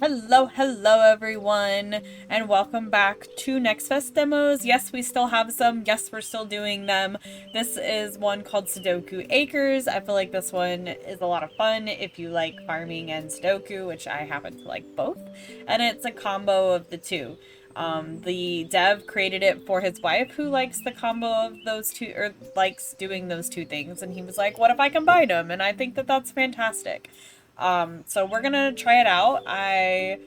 Hello everyone, and welcome back to Next Fest demos. Yes, we still have some. Yes, we're still doing them. This is one called Sudoku Acres. I feel like this one is a lot of fun if you like farming and Sudoku, which I happen to like both. And it's a combo of the two. The dev created it for his wife who likes the combo of those two, or likes doing those two things. And he was like, what if I combine them? And I think that that's fantastic. So we're gonna try it out. I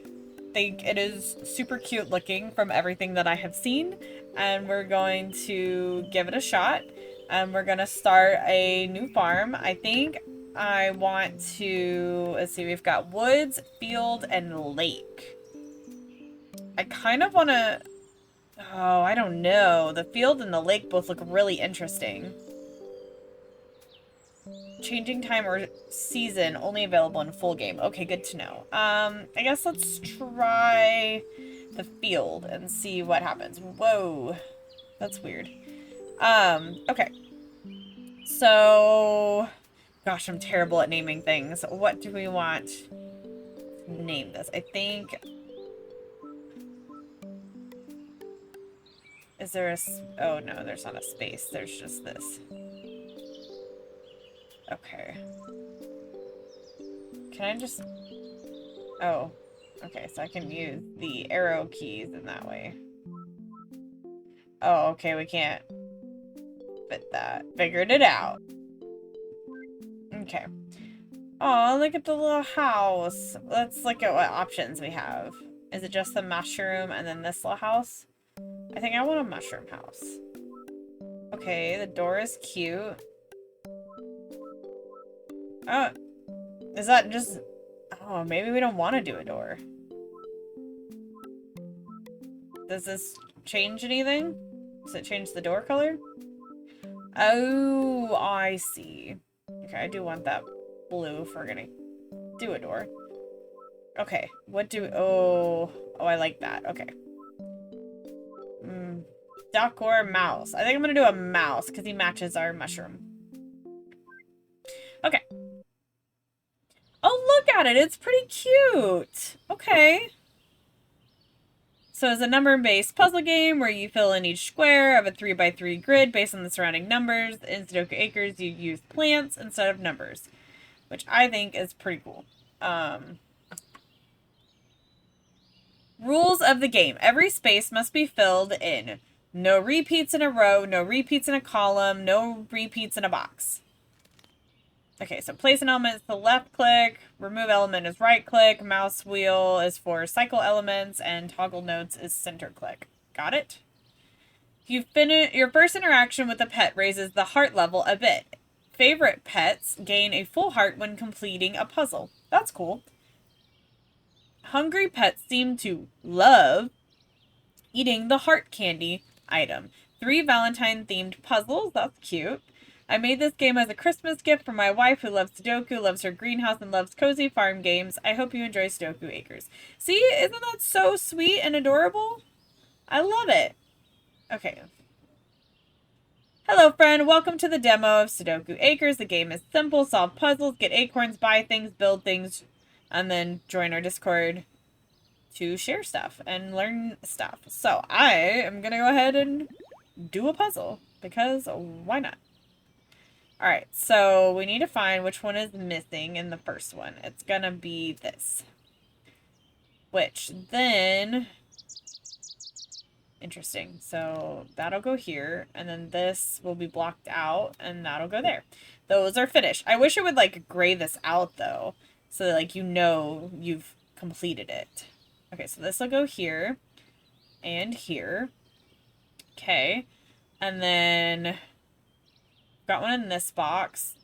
think it is super cute looking from everything that I have seen, and we're going to give it a shot. And we're gonna start a new farm. I think I want to, let's see, we've got woods, field, and lake. I kind of want to, oh, I don't know. The field and the lake both look really interesting. Changing time or season only available in full game. Okay, good to know. I guess let's try the field and see what happens. Whoa. That's weird. Okay. So, gosh, I'm terrible at naming things. What do we want to name this? I think, is there a, oh no, there's not a space. There's just this. Okay. Can I just, oh, okay, so I can use the arrow keys in that way. Oh, okay, we can't fit that. Figured it out. Okay. Oh, look at the little house. Let's look at what options we have. Is it just the mushroom and then this little house? I think I want a mushroom house. Okay, the door is cute. Oh, is that just... Oh, maybe we don't want to do a door. Does this change anything? Does it change the door color? Oh, I see. Okay, I do want that blue if we're gonna do a door. Okay, what do... Oh, I like that. Okay. Duck or mouse? I think I'm gonna do a mouse because he matches our mushroom. Okay. Oh, look at it. It's pretty cute. Okay. So it's a number-based puzzle game where you fill in each square of a 3x3 grid based on the surrounding numbers. In Sudoku Acres, you use plants instead of numbers, which I think is pretty cool. Rules of the game. Every space must be filled in. No repeats in a row, no repeats in a column, no repeats in a box. Okay, so place an element is the left click, remove element is right click, mouse wheel is for cycle elements, and toggle nodes is center click. Got it? You finish your first interaction with a pet raises the heart level a bit. Favorite pets gain a full heart when completing a puzzle. That's cool. Hungry pets seem to love eating the heart candy item. 3 Valentine-themed puzzles. That's cute. I made this game as a Christmas gift for my wife who loves Sudoku, loves her greenhouse, and loves cozy farm games. I hope you enjoy Sudoku Acres. See, isn't that so sweet and adorable? I love it. Okay. Hello, friend. Welcome to the demo of Sudoku Acres. The game is simple. Solve puzzles, get acorns, buy things, build things, and then join our Discord to share stuff and learn stuff. So I am going to go ahead and do a puzzle because why not? All right, so we need to find which one is missing in the first one. It's going to be this. Which then... Interesting. So that'll go here, and then this will be blocked out, and that'll go there. Those are finished. I wish it would, like, gray this out, though, so that, like, you know you've completed it. Okay, so this will go here, and here. Okay, and then got one in this box.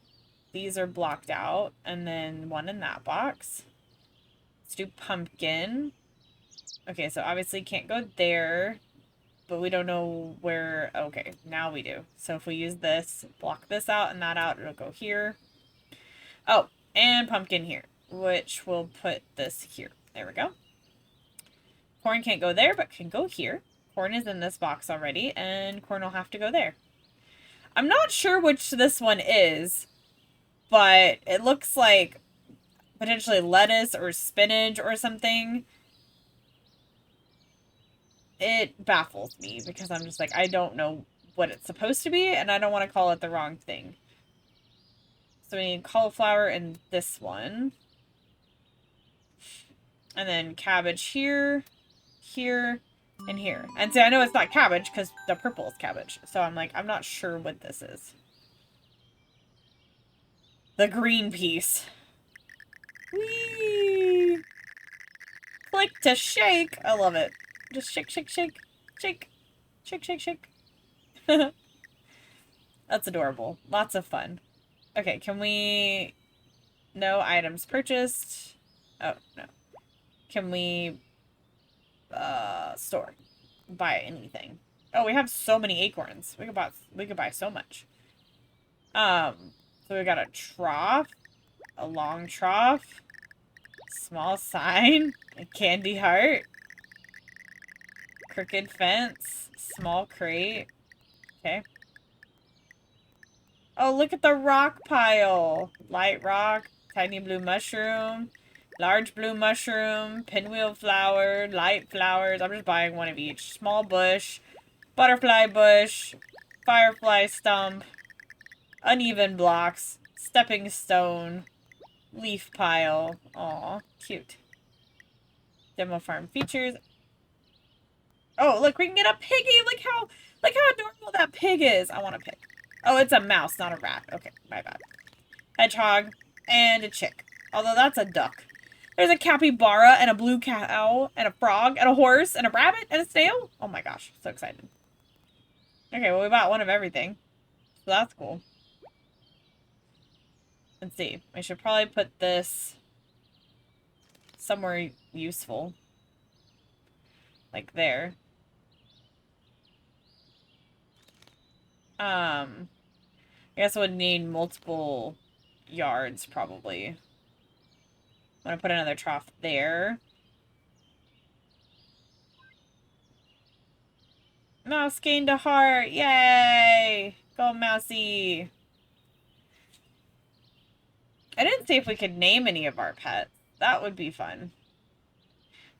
These are blocked out, and then one in that box. Let's do pumpkin. Okay, so obviously can't go there, but we don't know where. Okay, now we do. So if we use this, block this out and that out, it'll go here. Oh, and pumpkin here, which will put this here. There we go. Corn can't go there, but can go here. Corn is in this box already, and corn will have to go there. I'm not sure which this one is, but it looks like potentially lettuce or spinach or something, it baffles me because I'm just like, I don't know what it's supposed to be, and I don't want to call it the wrong thing. So we need cauliflower in this one. And then cabbage here, here, and here. And see, I know it's not cabbage because the purple is cabbage. So I'm like, I'm not sure what this is. The green piece. Whee! Click to shake. I love it. Just shake, shake, shake. Shake. Shake, shake, shake. That's adorable. Lots of fun. Okay, can we... No items purchased. Oh, no. Can we... store? Buy anything. Oh, we have so many acorns. We could buy so much. So we got a trough, a long trough, small sign, a candy heart, crooked fence, small crate. Okay. Oh, look at the rock pile. Light rock, tiny blue mushroom, large blue mushroom, pinwheel flower, light flowers. I'm just buying one of each. Small bush, butterfly bush, firefly stump, uneven blocks, stepping stone, leaf pile. Aw, cute. Demo farm features. Oh, look, we can get a piggy. Look how adorable that pig is. I want a pig. Oh, it's a mouse, not a rat. Okay, my bad. Hedgehog and a chick. Although that's a duck. There's a capybara and a blue cow and a frog and a horse and a rabbit and a snail. Oh my gosh, so excited. Okay, well, we bought one of everything. So that's cool. Let's see. I should probably put this somewhere useful. Like there. I guess I would need multiple yards, probably. I'm gonna put another trough there. Mouse gained a heart! Yay! Go, Mousy! I didn't see if we could name any of our pets. That would be fun.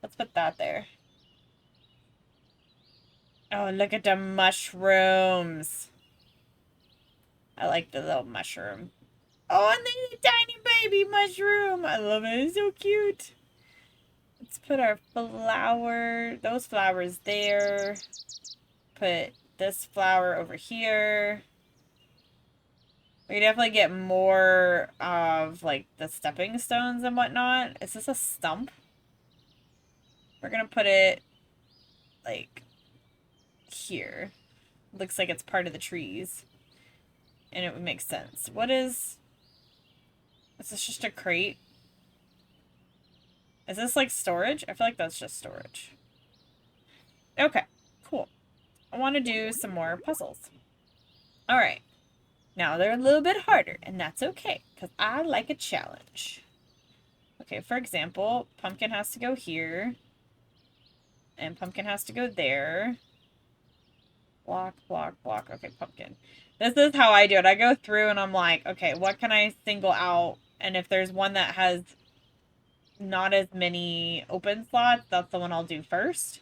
Let's put that there. Oh, look at the mushrooms. I like the little mushroom. Oh, and then a tiny baby mushroom. I love it. It's so cute. Let's put our those flowers there. Put this flower over here. We definitely get more of, like, the stepping stones and whatnot. Is this a stump? We're gonna put it, like, here. Looks like it's part of the trees. And it would make sense. Is this just a crate? Is this, like, storage? I feel like that's just storage. Okay, cool. I want to do some more puzzles. Alright. Now they're a little bit harder, and that's okay, because I like a challenge. Okay, for example, pumpkin has to go here. And pumpkin has to go there. Block, block, block. Okay, pumpkin. This is how I do it. I go through and I'm like, okay, what can I single out? And if there's one that has not as many open slots, that's the one I'll do first.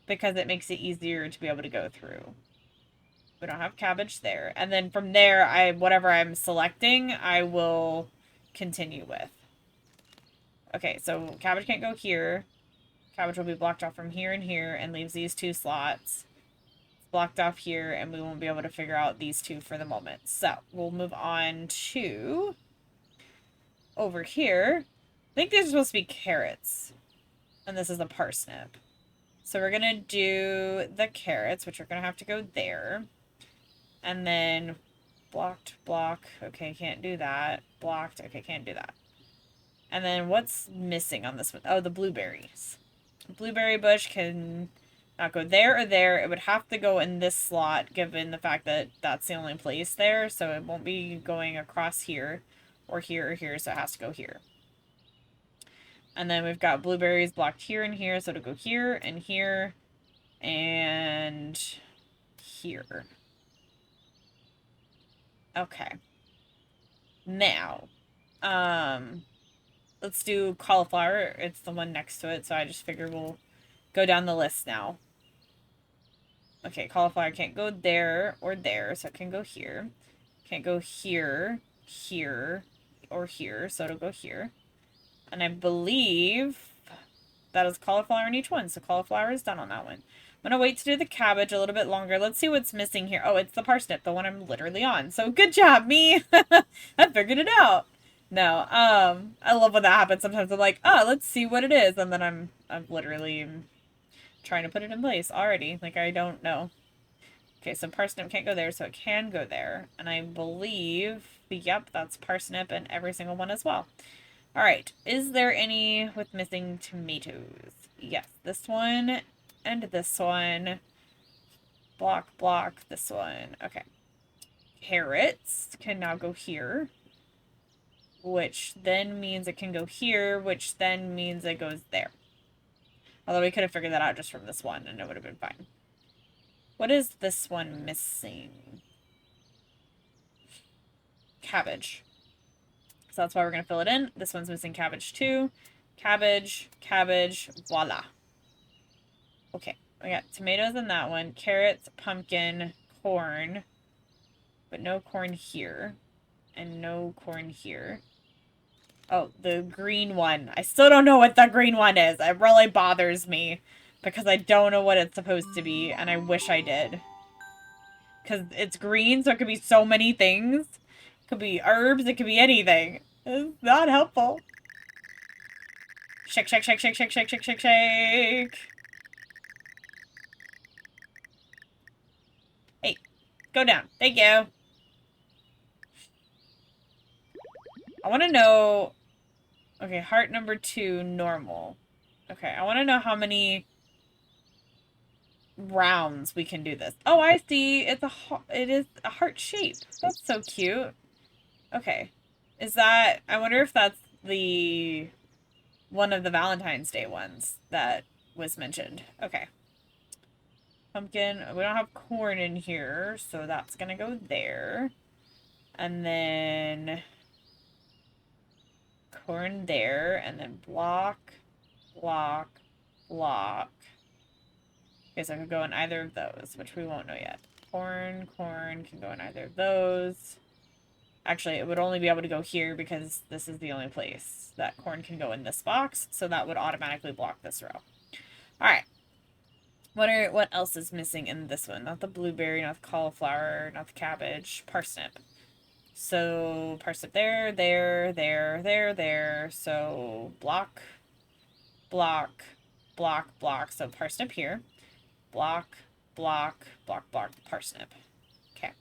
Because it makes it easier to be able to go through. We don't have cabbage there. And then from there, whatever I'm selecting, I will continue with. Okay, so cabbage can't go here. Cabbage will be blocked off from here and here and leaves these two slots. It's blocked off here and we won't be able to figure out these two for the moment. So we'll move on to over here. I think these are supposed to be carrots. And this is a parsnip. So we're going to do the carrots, which are going to have to go there. And then blocked, block. Okay, can't do that. Blocked. Okay, can't do that. And then what's missing on this one? Oh, the blueberries. Blueberry bush can not go there or there. It would have to go in this slot, given the fact that that's the only place there. So it won't be going across here or here or here. So it has to go here. And then we've got blueberries blocked here and here. So to go here and here and here. Okay. Now, let's do cauliflower. It's the one next to it, so I just figure we'll go down the list now. Okay, cauliflower can't go there or there, so it can go here. Can't go here, here, or here, so it'll go here. And I believe that is cauliflower in each one, so cauliflower is done on that one. I'm going to wait to do the cabbage a little bit longer. Let's see what's missing here. Oh, it's the parsnip, the one I'm literally on. So good job, me! I figured it out. No, I love when that happens. Sometimes I'm like, oh, let's see what it is. And then I'm literally trying to put it in place already. Like, I don't know. Okay, so parsnip can't go there, so it can go there. And I believe, yep, that's parsnip and every single one as well. All right, is there any with missing tomatoes? Yes, this one and this one. Block, block, this one. Okay. Carrots can now go here, which then means it can go here, which then means it goes there. Although we could have figured that out just from this one, and it would have been fine. What is this one missing? Cabbage. So that's why we're going to fill it in. This one's missing cabbage too. Cabbage, cabbage, voila. Okay, we got tomatoes in that one. Carrots, pumpkin, corn. But no corn here. And no corn here. Oh, the green one. I still don't know what the green one is. It really bothers me. Because I don't know what it's supposed to be. And I wish I did. Because it's green, so it could be so many things. It could be herbs. It could be anything. It's not helpful. Shake, shake, shake, shake, shake, shake, shake, shake, shake. Hey, go down. Thank you. I want to know... Okay, heart number 2, normal. Okay, I want to know how many rounds we can do this. Oh, I see. It is a heart shape. That's so cute. Okay. Is that... I wonder if that's the... one of the Valentine's Day ones that was mentioned. Okay. Pumpkin. We don't have corn in here, so that's gonna go there. And then... corn there, and then block, block, block. Okay, so I could go in either of those, which we won't know yet. Corn can go in either of those. Actually, it would only be able to go here because this is the only place that corn can go in this box, so that would automatically block this row. Alright. What else is missing in this one? Not the blueberry, not the cauliflower, not the cabbage, parsnip. So, parsnip there, there, there, there, there. So, block, block, block, block. So, parsnip here. Block, block, block, block, parsnip. Okay.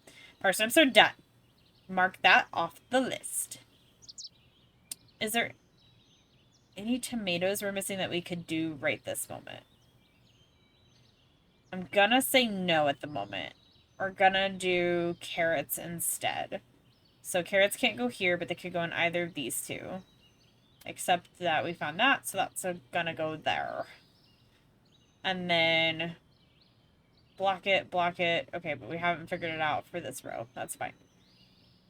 Parsnips are done. Mark that off the list. Is there any tomatoes we're missing that we could do right this moment? I'm gonna say no at the moment. We're gonna do carrots instead. So carrots can't go here, but they could go in either of these two. Except that we found that, so that's gonna go there. And then block it, block it. Okay, but we haven't figured it out for this row. That's fine.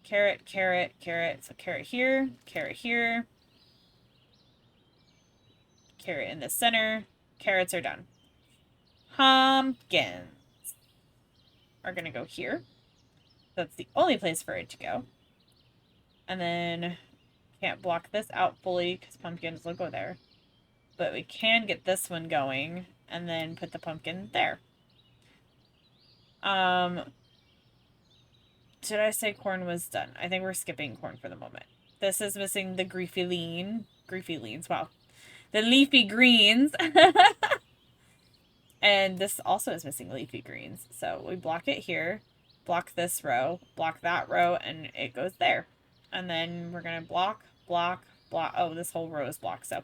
Carrot, carrot, carrot. So carrot here, carrot here. Carrot in the center. Carrots are done. Pumpkins are gonna go here. That's the only place for it to go. And then can't block this out fully because pumpkins will go there. But we can get this one going and then put the pumpkin there. Did I say corn was done? I think we're skipping corn for the moment. This is missing the griefy leans, wow. The leafy greens. And this also is missing leafy greens. So we block it here, block this row, block that row, and it goes there. And then we're going to block, block, block. Oh, this whole row is blocked, so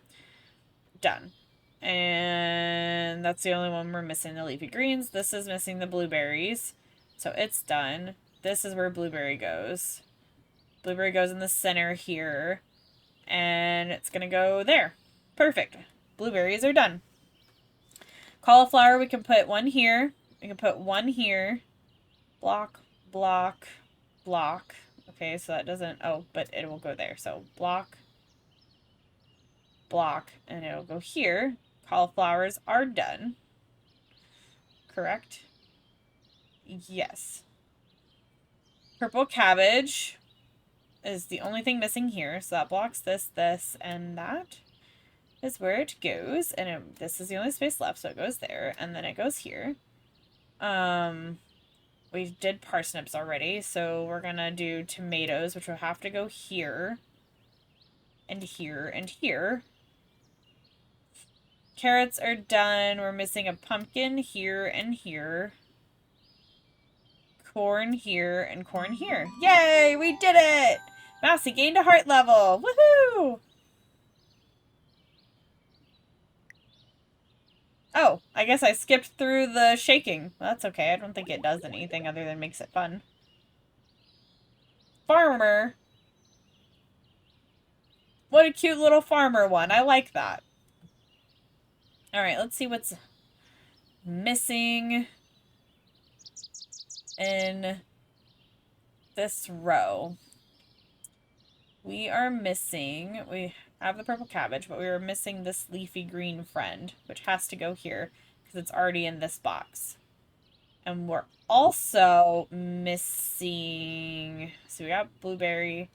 done. And that's the only one we're missing, the leafy greens. This is missing the blueberries, so it's done. This is where blueberry goes. Blueberry goes in the center here, and it's going to go there. Perfect. Blueberries are done. Cauliflower, we can put one here. We can put one here. Block, block, block. Okay, so that doesn't... Oh, but it will go there. So block, block, and it'll go here. Cauliflowers are done. Correct? Yes. Purple cabbage is the only thing missing here, so that blocks this, this, and that is where it goes, and this is the only space left, so it goes there, and then it goes here. We did parsnips already, so we're gonna do tomatoes, which will have to go here, and here, and here. Carrots are done. We're missing a pumpkin here and here. Corn here and corn here. Yay! We did it! Mousy gained a heart level. Woohoo! Oh, I guess I skipped through the shaking. Well, that's okay. I don't think it does anything other than makes it fun. Farmer. What a cute little farmer one. I like that. Alright, let's see what's missing in this row. We are missing, we have the purple cabbage, but we are missing this leafy green friend, which has to go here because it's already in this box. And we're also missing, so we got blueberry,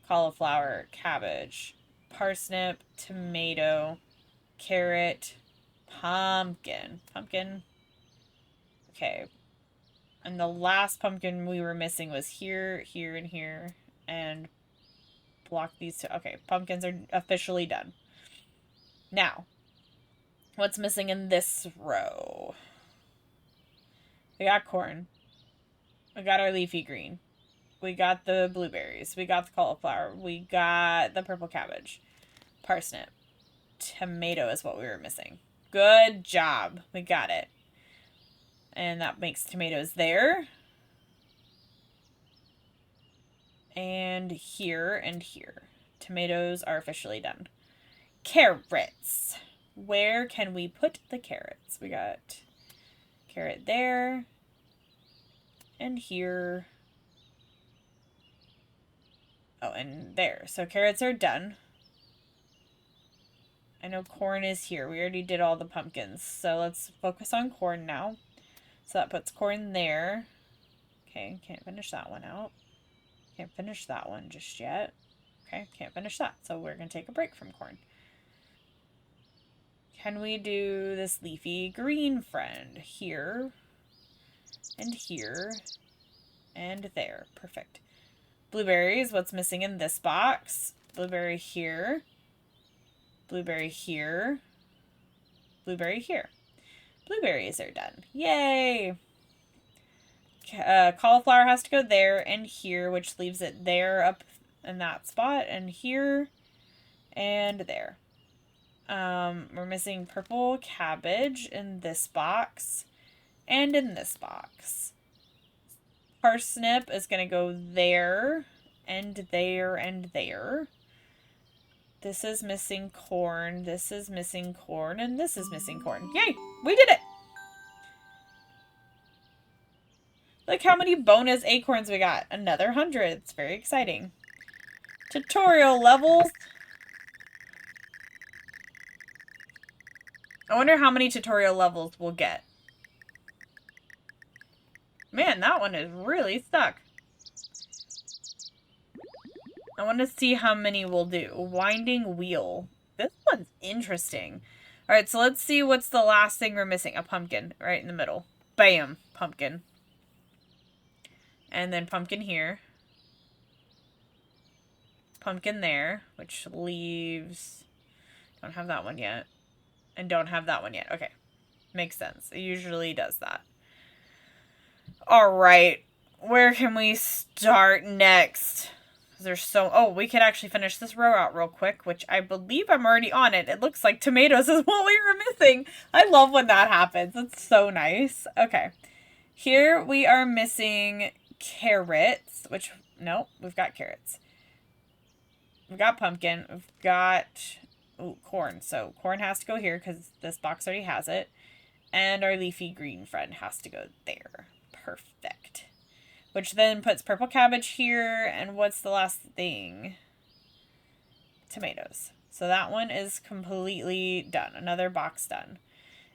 cauliflower, cabbage, parsnip, tomato, carrot, pumpkin. Pumpkin. Okay. And the last pumpkin we were missing was here, here, and here. And block these two. Okay, pumpkins are officially done. Now, what's missing in this row? We got corn. We got our leafy green. We got the blueberries. We got the cauliflower. We got the purple cabbage. Parsnip. Tomato is what we were missing. Good job. We got it. And that makes tomatoes there. And here and here. Tomatoes are officially done. Carrots. Where can we put the carrots? We got carrot there. And here. Oh, and there. So carrots are done. I know corn is here. We already did all the pumpkins. So let's focus on corn now. So that puts corn there. Okay, can't finish that one out. Can't finish that one just yet. Okay, can't finish that. So we're going to take a break from corn. Can we do this leafy green friend? Here. And here. And there. Perfect. Blueberries, what's missing in this box? Blueberry here. Blueberry here. Blueberry here. Blueberries are done. Yay! Cauliflower has to go there and here, which leaves it there up in that spot, and here and there. We're missing purple cabbage in this box and in this box. Parsnip is going to go there and there and there. This is missing corn, this is missing corn, and this is missing corn. Yay! We did it! Look how many bonus acorns we got. Another 100. It's very exciting. Tutorial levels. I wonder how many tutorial levels we'll get. Man, that one is really stuck. I want to see how many we'll do. Winding wheel. This one's interesting. Alright, so let's see what's the last thing we're missing. A pumpkin right in the middle. Bam! Pumpkin. And then pumpkin here. Pumpkin there, which leaves... Don't have that one yet. And don't have that one yet. Okay. Makes sense. It usually does that. Alright. Where can we start next? There's so... Oh, we could actually finish this row out real quick, which I believe I'm already on it. It looks like tomatoes is what we were missing. I love when that happens. It's so nice. Okay. Here we are missing carrots, which... No, we've got carrots. We've got pumpkin. We've got... Ooh, corn. So corn has to go here because this box already has it. And our leafy green friend has to go there. Perfect. Which then puts purple cabbage here. And what's the last thing? Tomatoes. So that one is completely done. Another box done.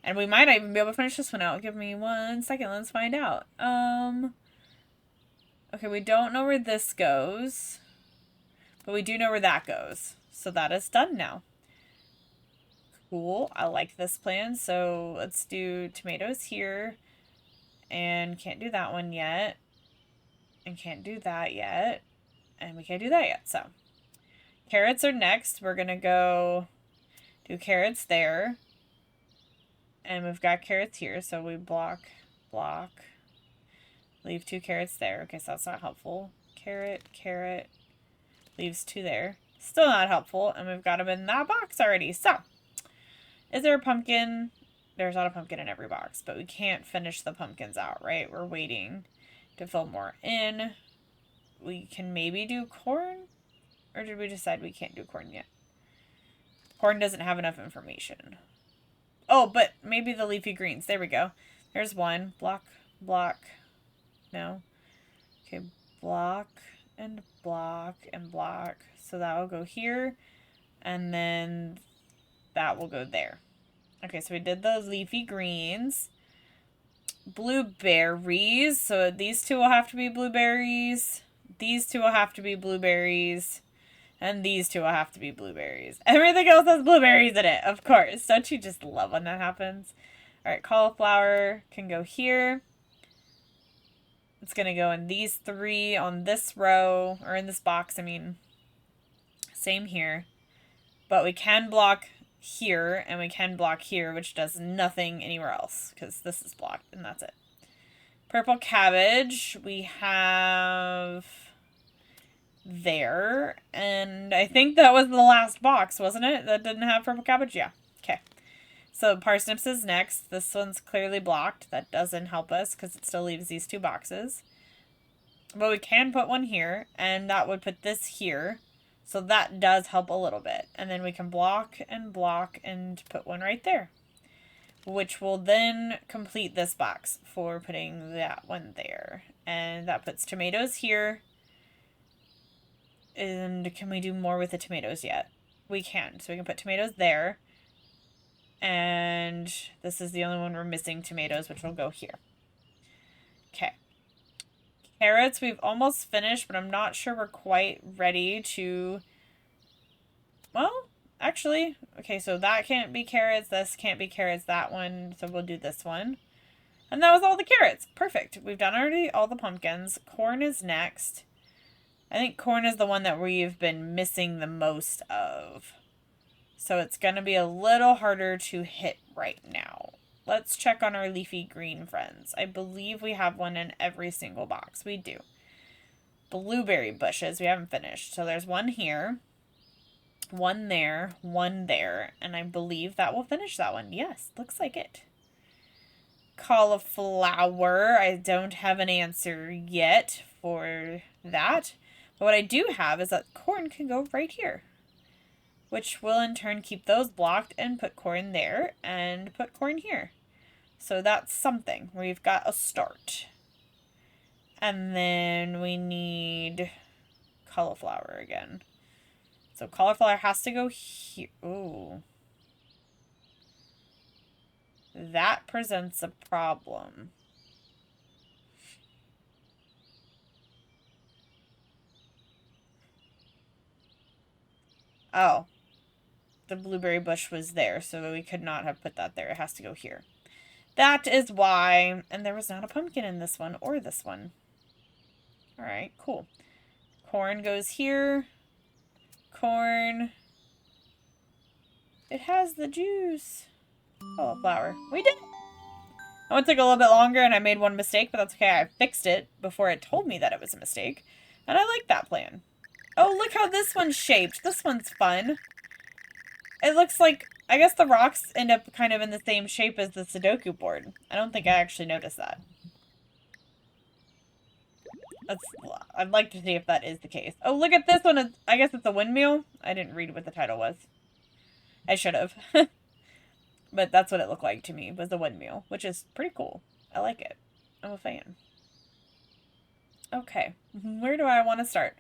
And we might not even be able to finish this one out. Give me 1 second. Let's find out. Okay, we don't know where this goes. But we do know where that goes. So that is done now. Cool. I like this plan. So let's do tomatoes here. And can't do that one yet. And can't do that yet. And we can't do that yet. So carrots are next. We're going to go do carrots there. And we've got carrots here. So we block. Leave 2 carrots there. Okay, so that's not helpful. Carrot. Leaves 2 there. Still not helpful. And we've got them in that box already. So, is there a pumpkin? There's not a pumpkin in every box. But we can't finish the pumpkins out, right? We're waiting to fill more in. We can maybe do corn? Or did we decide we can't do corn yet? Corn doesn't have enough information. Oh, but maybe the leafy greens. There we go. There's one. Block. No. Okay, block. So that will go here. And then that will go there. Okay, so we did the leafy greens. Blueberries. So these 2 will have to be blueberries. These 2 will have to be blueberries. And these 2 will have to be blueberries. Everything else has blueberries in it, of course. Don't you just love when that happens? Alright, cauliflower can go here. It's going to go in these 3 on this row, or in this box, I mean. Same here. But we can block here, and we can block here, which does nothing anywhere else, because this is blocked, and that's it. Purple cabbage, we have there, and I think that was the last box, wasn't it? That didn't have purple cabbage? Yeah. Okay. So parsnips is next. This one's clearly blocked. That doesn't help us because it still leaves these 2 boxes. But we can put one here, and that would put this here. So that does help a little bit. And then we can block and put one right there, which will then complete this box for putting that one there. And that puts tomatoes here. And can we do more with the tomatoes yet? We can. So we can put tomatoes there. And this is the only one we're missing, tomatoes, which will go here. Okay. Carrots, we've almost finished, but I'm not sure we're quite ready to... Well, actually, okay, so that can't be carrots, this can't be carrots, that one, so we'll do this one. And that was all the carrots. Perfect. We've done already all the pumpkins. Corn is next. I think corn is the one that we've been missing the most of. So it's going to be a little harder to hit right now. Let's check on our leafy green friends. I believe we have one in every single box. We do. Blueberry bushes, we haven't finished. So there's one here, one there, and I believe that will finish that one. Yes, looks like it. Cauliflower, I don't have an answer yet for that. But what I do have is that corn can go right here, which will in turn keep those blocked and put corn there and put corn here. So that's something. We've got a start. And then we need cauliflower again. So cauliflower has to go here. Ooh. That presents a problem. Oh. The blueberry bush was there, so we could not have put that there. It has to go here. That is why. And there was not a pumpkin in this one or this one. Alright, cool. Corn goes here. Corn. It has the juice. Cauliflower. We did it! That one took a little bit longer and I made one mistake, but that's okay. I fixed it before it told me that it was a mistake. And I like that plan. Oh, look how this one's shaped. This one's fun. It looks like, I guess the rocks end up kind of in the same shape as the Sudoku board. I don't think I actually noticed that. I'd like to see if that is the case. Oh, look at this one. I guess it's a windmill. I didn't read what the title was. I should have. But that's what it looked like to me, was a windmill, which is pretty cool. I like it. I'm a fan. Okay, where do I want to start?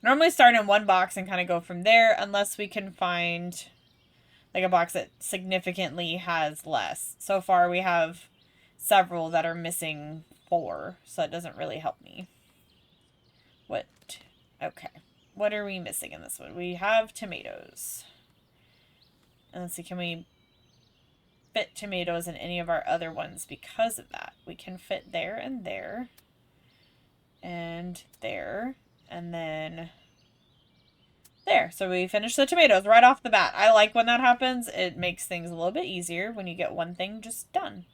Normally start in one box and kind of go from there, unless we can find like a box that significantly has less. So far we have several that are missing 4, so that doesn't really help me. What? Okay. What are we missing in this one? We have tomatoes. And let's see, can we fit tomatoes in any of our other ones because of that? We can fit there and there. And there. And then there. So we finished the tomatoes right off the bat. I like when that happens. It makes things a little bit easier when you get one thing just done.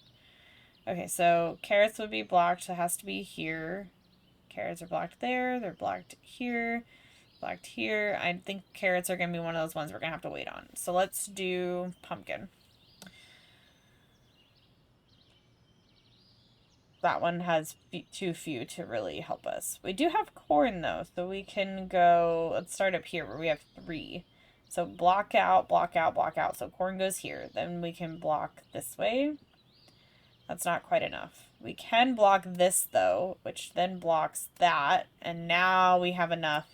Okay, so carrots would be blocked. So it has to be here. Carrots are blocked there. They're blocked here. Blocked here. I think carrots are going to be one of those ones we're going to have to wait on. So let's do pumpkin. That one has too few to really help us. We do have corn though, so we can go, let's start up here where we have 3. So block out, block out, block out. So corn goes here. Then we can block this way. That's not quite enough. We can block this though, which then blocks that. And now we have enough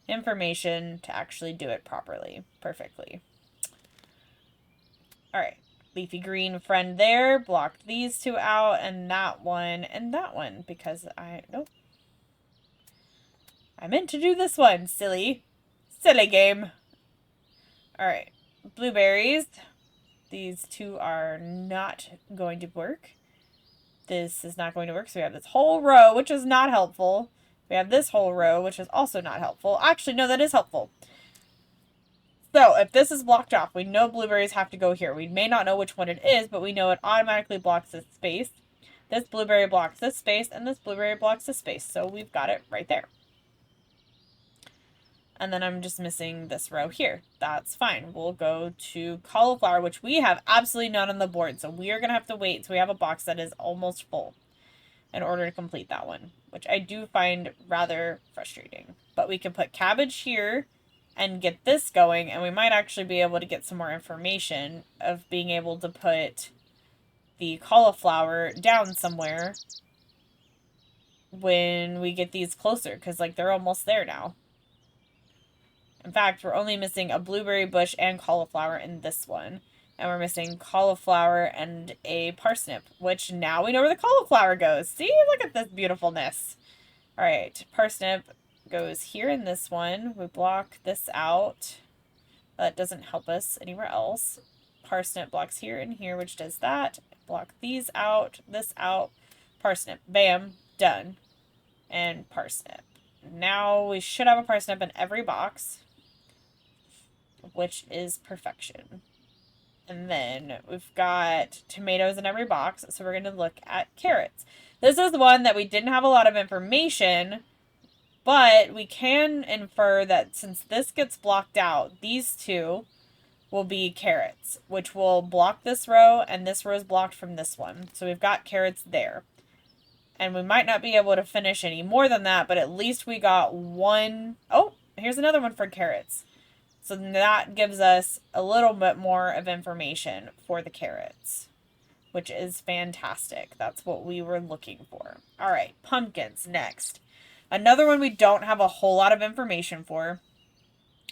information to actually do it properly, perfectly. All right. Leafy green friend there, blocked these 2 out, and that one, because nope. I meant to do this one, silly game. Alright, blueberries. These 2 are not going to work. This is not going to work, so we have this whole row, which is not helpful. We have this whole row, which is also not helpful. Actually, no, that is helpful. So, if this is blocked off, we know blueberries have to go here. We may not know which one it is, but we know it automatically blocks this space. This blueberry blocks this space, and this blueberry blocks this space. So, we've got it right there. And then I'm just missing this row here. That's fine. We'll go to cauliflower, which we have absolutely none on the board. So, we are going to have to wait until we have a box that is almost full in order to complete that one, which I do find rather frustrating. But we can put cabbage here and get this going, and we might actually be able to get some more information of being able to put the cauliflower down somewhere when we get these closer, because like they're almost there now. In fact, we're only missing a blueberry bush and cauliflower in this one, and we're missing cauliflower and a parsnip, which now we know where the cauliflower goes. See, look at this beautifulness. All right, parsnip goes here in this one. We block this out. That doesn't help us anywhere else. Parsnip blocks here and here, which does that. Block these out, this out. Parsnip. Bam. Done. And parsnip. Now we should have a parsnip in every box, which is perfection. And then we've got tomatoes in every box, so we're going to look at carrots. This is one that we didn't have a lot of information, but we can infer that since this gets blocked out, these 2 will be carrots, which will block this row, and this row is blocked from this one. So we've got carrots there. And we might not be able to finish any more than that, but at least we got one. Oh, here's another one for carrots. So that gives us a little bit more of information for the carrots, which is fantastic. That's what we were looking for. All right, pumpkins next. Another one we don't have a whole lot of information for,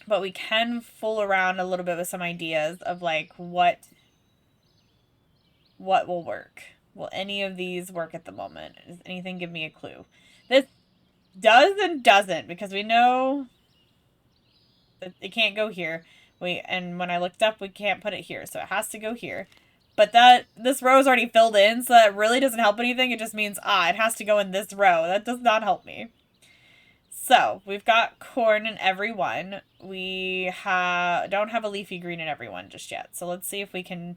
but we can fool around a little bit with some ideas of like what will work. Will any of these work at the moment? Does anything give me a clue? This does and doesn't, because we know that it can't go here. And when I looked up, we can't put it here, so it has to go here. But this row is already filled in, so that really doesn't help anything. It just means, it has to go in this row. That does not help me. So, we've got corn in every one. We don't have a leafy green in every one just yet. So let's see if we can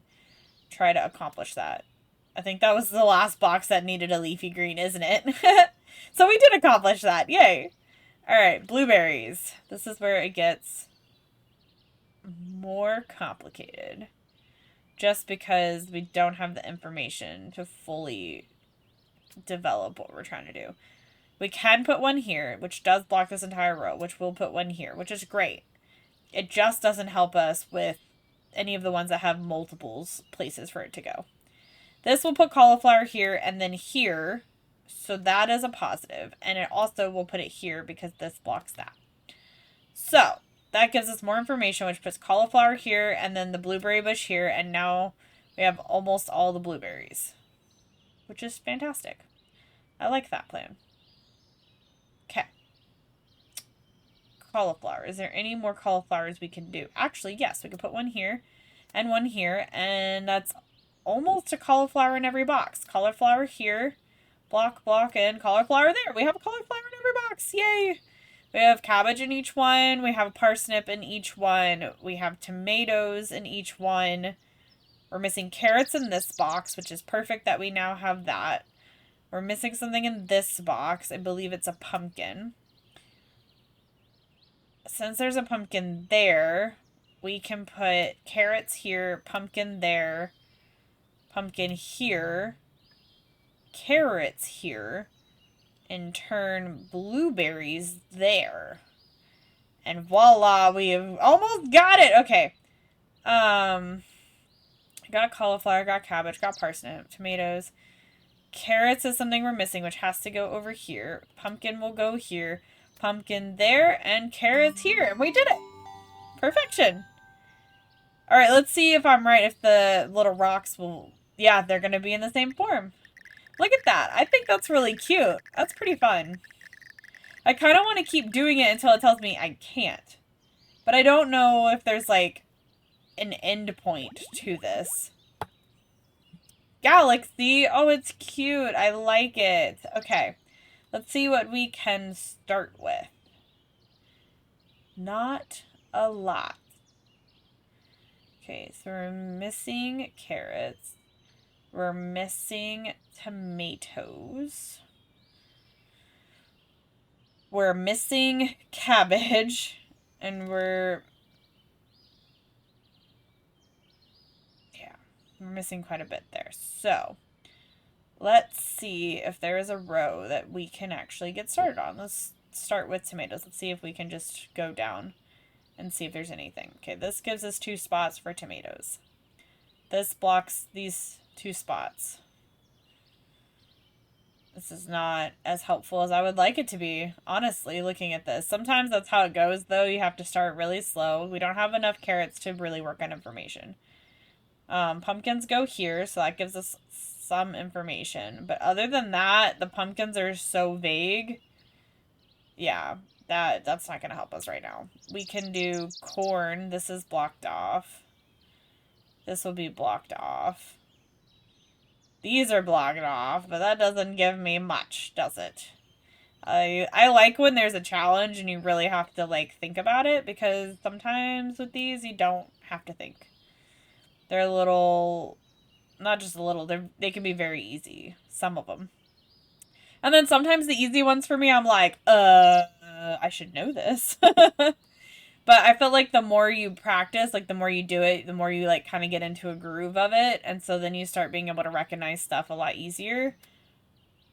try to accomplish that. I think that was the last box that needed a leafy green, isn't it? So we did accomplish that. Yay! Alright, blueberries. This is where it gets more complicated. Just because we don't have the information to fully develop what we're trying to do. We can put one here, which does block this entire row, which we'll put one here, which is great. It just doesn't help us with any of the ones that have multiples places for it to go. This will put cauliflower here and then here, so that is a positive. And it also will put it here because this blocks that. So that gives us more information, which puts cauliflower here and then the blueberry bush here. And now we have almost all the blueberries, which is fantastic. I like that plan. Okay. Cauliflower. Is there any more cauliflowers we can do? Actually, yes. We could put one here and one here. And that's almost a cauliflower in every box. Cauliflower here. Block, block, and cauliflower there. We have a cauliflower in every box. Yay! We have cabbage in each one. We have a parsnip in each one. We have tomatoes in each one. We're missing carrots in this box, which is perfect that we now have that. We're missing something in this box. I believe it's a pumpkin. Since there's a pumpkin there, we can put carrots here, pumpkin there, pumpkin here, carrots here, and turn blueberries there. And voila, we have almost got it. Okay. Got cauliflower, got cabbage, got parsnip, tomatoes. Carrots is something we're missing, which has to go over here. Pumpkin will go here. Pumpkin there, and carrots here. And we did it. Perfection. Alright, let's see if I'm right, if the little rocks will... Yeah, they're going to be in the same form. Look at that. I think that's really cute. That's pretty fun. I kind of want to keep doing it until it tells me I can't. But I don't know if there's, like, an end point to this. Galaxy. Oh, it's cute. I like it. Okay. Let's see what we can start with. Not a lot. Okay, so we're missing carrots. We're missing tomatoes. We're missing cabbage. And we're missing quite a bit there. So let's see if there is a row that we can actually get started on. Let's start with tomatoes. Let's see if we can just go down and see if there's anything. Okay, this gives us 2 spots for tomatoes. This blocks these 2 spots. This is not as helpful as I would like it to be, honestly, looking at this. Sometimes that's how it goes, though. You have to start really slow. We don't have enough carrots to really work on information. Pumpkins go here, so that gives us some information. But other than that, the pumpkins are so vague. Yeah, that's not going to help us right now. We can do corn. This is blocked off. This will be blocked off. These are blocked off, but that doesn't give me much, does it? I like when there's a challenge and you really have to, like, think about it, because sometimes with these, you don't have to think. They're a little, not just a little, they can be very easy. Some of them. And then sometimes the easy ones for me, I'm like, I should know this. But I feel like the more you practice, like the more you do it, the more you like kind of get into a groove of it. And so then you start being able to recognize stuff a lot easier.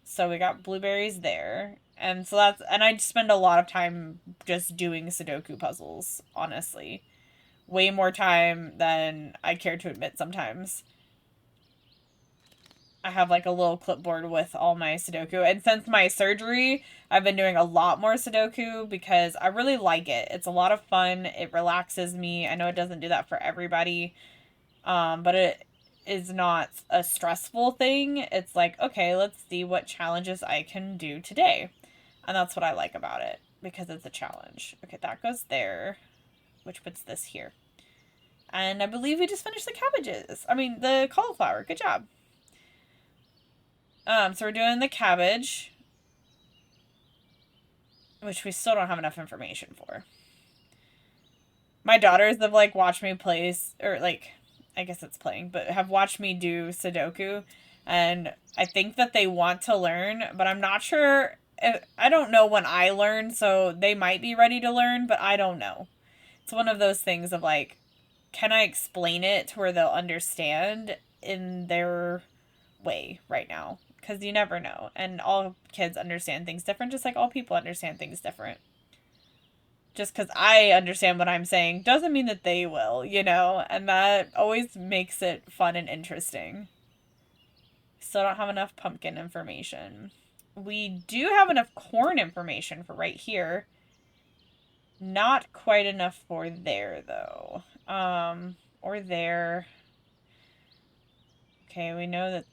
So we got blueberries there. And so and I spend a lot of time just doing Sudoku puzzles, honestly. Way more time than I care to admit sometimes. I have like a little clipboard with all my Sudoku. And since my surgery, I've been doing a lot more Sudoku because I really like it. It's a lot of fun. It relaxes me. I know it doesn't do that for everybody. But it is not a stressful thing. It's like, okay, let's see what challenges I can do today. And that's what I like about it, because it's a challenge. Okay, that goes there, which puts this here. And I believe we just finished the cabbages. I mean, the cauliflower. Good job. So we're doing the cabbage, which we still don't have enough information for. My daughters have, like, watched me play, or, like, I guess it's playing, but have watched me do Sudoku, and I think that they want to learn, but I'm not sure. I don't know when I learn, so they might be ready to learn, but I don't know. It's one of those things of, like, can I explain it to where they'll understand in their way right now? Because you never know. And all kids understand things different, just like all people understand things different. Just because I understand what I'm saying doesn't mean that they will, you know? And that always makes it fun and interesting. Still don't have enough pumpkin information. We do have enough corn information for right here. Not quite enough for there, though. Or there. Okay, we know that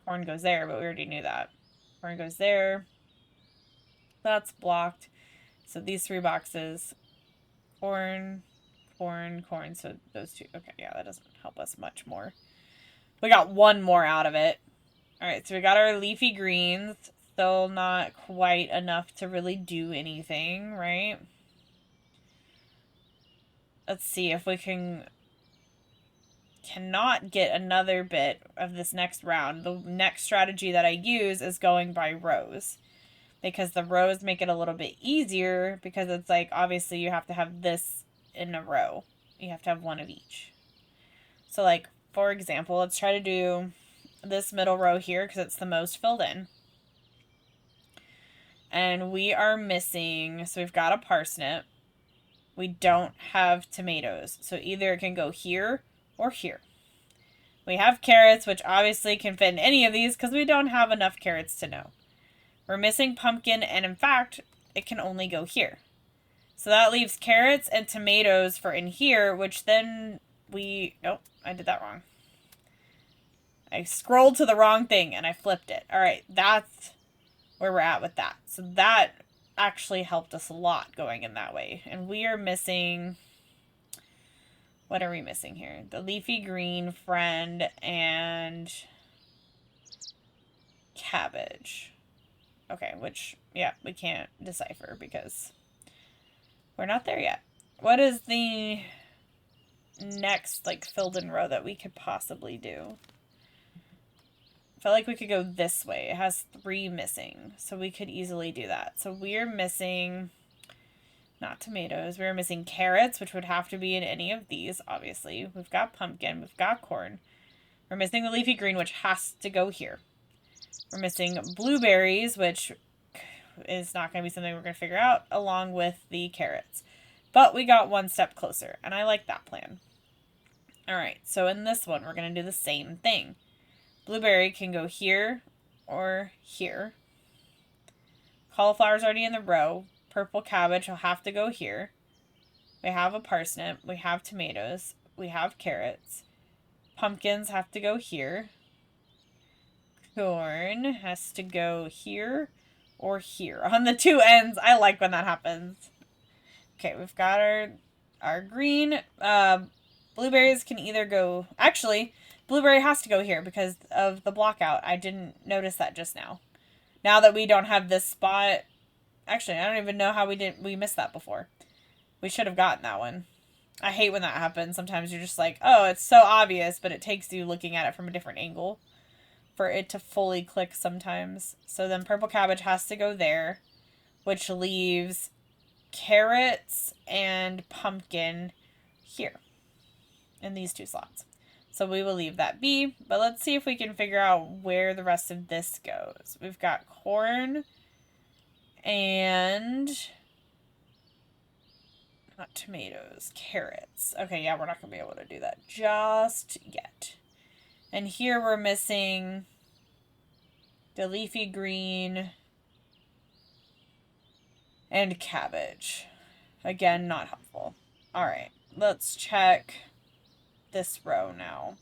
corn goes there, but we already knew that. Corn goes there. That's blocked. So these 3 boxes. Corn, corn, corn. So those 2. Okay, yeah, that doesn't help us much more. We got 1 more out of it. Alright, so we got our leafy greens. Still not quite enough to really do anything, right? Let's see if we cannot get another bit of this next round. The next strategy that I use is going by rows. Because the rows make it a little bit easier, because it's like, obviously you have to have this in a row. You have to have 1 of each. So like, for example, let's try to do this middle row here because it's the most filled in. And we are missing, so we've got a parsnip. We don't have tomatoes. So either it can go here or here. We have carrots, which obviously can fit in any of these because we don't have enough carrots to know. We're missing pumpkin, and in fact, it can only go here. So that leaves carrots and tomatoes for in here, which then nope, I did that wrong. I scrolled to the wrong thing and I flipped it. All right, that's where we're at with that. So that actually helped us a lot going in that way. And we are missing, what are we missing here? The leafy green friend and cabbage. Okay, which, yeah, we can't decipher because we're not there yet. What is the next, like, filled in row that we could possibly do? I feel like we could go this way. It has 3 missing, so we could easily do that. So we're missing, not tomatoes, we're missing carrots, which would have to be in any of these, obviously. We've got pumpkin, we've got corn. We're missing the leafy green, which has to go here. We're missing blueberries, which is not going to be something we're going to figure out, along with the carrots. But we got 1 step closer, and I like that plan. Alright, so in this one, we're going to do the same thing. Blueberry can go here or here. Cauliflower's already in the row. Purple cabbage will have to go here. We have a parsnip. We have tomatoes. We have carrots. Pumpkins have to go here. Corn has to go here or here. On the 2 ends, I like when that happens. Okay, we've got our green. Blueberries can either go... Actually, blueberry has to go here because of the block out. I didn't notice that just now. Now that we don't have this spot... Actually, I don't even know how we missed that before. We should have gotten that one. I hate when that happens. Sometimes you're just like, oh, it's so obvious, but it takes you looking at it from a different angle for it to fully click sometimes. So then purple cabbage has to go there, which leaves carrots and pumpkin here in these 2 slots. So we will leave that be, but let's see if we can figure out where the rest of this goes. We've got corn and not tomatoes, carrots. Okay, yeah, we're not going to be able to do that just yet. And here we're missing the leafy green and cabbage. Again, not helpful. All right, let's check this row now.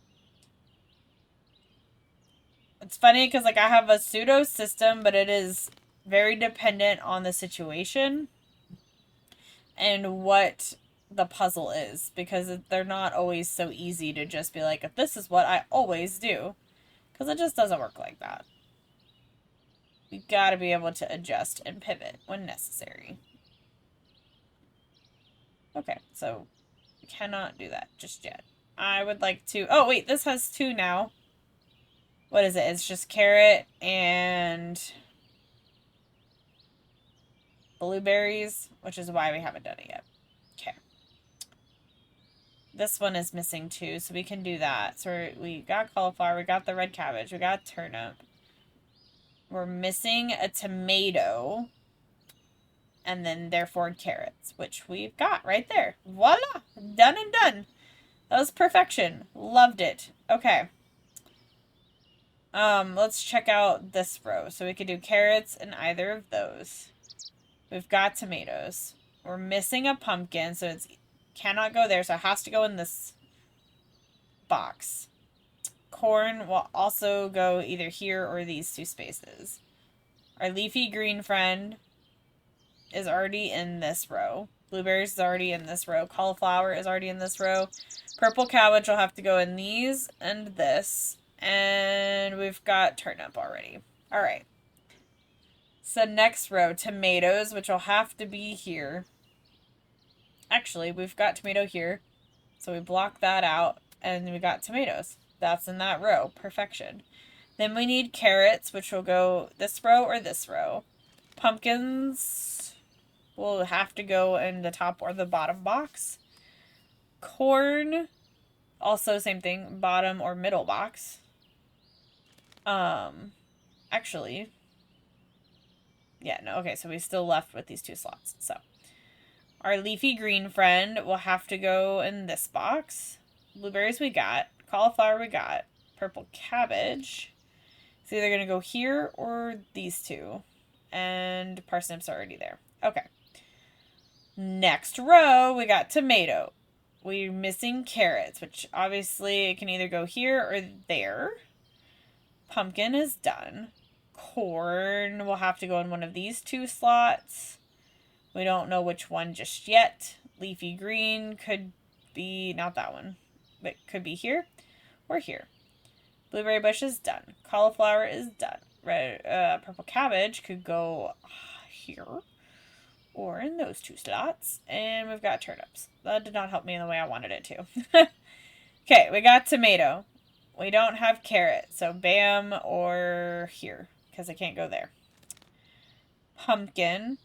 It's funny because, like, I have a pseudo system, but it is very dependent on the situation and what the puzzle is, because they're not always so easy to just be like, if this is what I always do, because it just doesn't work like that. You gotta be able to adjust and pivot when necessary. Okay, so we cannot do that just yet. I would like to... Oh, wait, this has 2 now. What is it? It's just carrot and blueberries, which is why we haven't done it yet. Okay. This one is missing 2, so we can do that. So we got cauliflower, we got the red cabbage, we got turnip. We're missing a tomato, and then therefore carrots, which we've got right there. Voila! Done and done. That was perfection. Loved it. Okay. Let's check out this row. So we could do carrots in either of those. We've got tomatoes. We're missing a pumpkin, so it cannot go there, so it has to go in this box. Corn will also go either here or these two spaces. Our leafy green friend is already in this row. Blueberries is already in this row. Cauliflower is already in this row. Purple cabbage will have to go in these and this. And we've got turnip already. Alright. So next row, tomatoes, which will have to be here. Actually, we've got tomato here. So we block that out. And we got tomatoes. That's in that row. Perfection. Then we need carrots, which will go this row or this row. Pumpkins will have to go in the top or the bottom box. Corn, also same thing, bottom or middle box. Actually, yeah, no, okay, so we still left with these two slots. So our leafy green friend will have to go in this box. Blueberries we got. Cauliflower we got. Purple cabbage. It's either going to go here or these two. And parsnips are already there. Okay. Next row, we got tomato. We're missing carrots, which obviously it can either go here or there. Pumpkin is done. Corn will have to go in one of these two slots. We don't know which one just yet. Leafy green could be, not that one, but could be here or here. Blueberry bush is done. Cauliflower is done. Purple cabbage could go here or in those two slots. And we've got turnips. That did not help me in the way I wanted it to. Okay, we got tomato. We don't have carrot, so bam or here, because I can't go there. Pumpkin.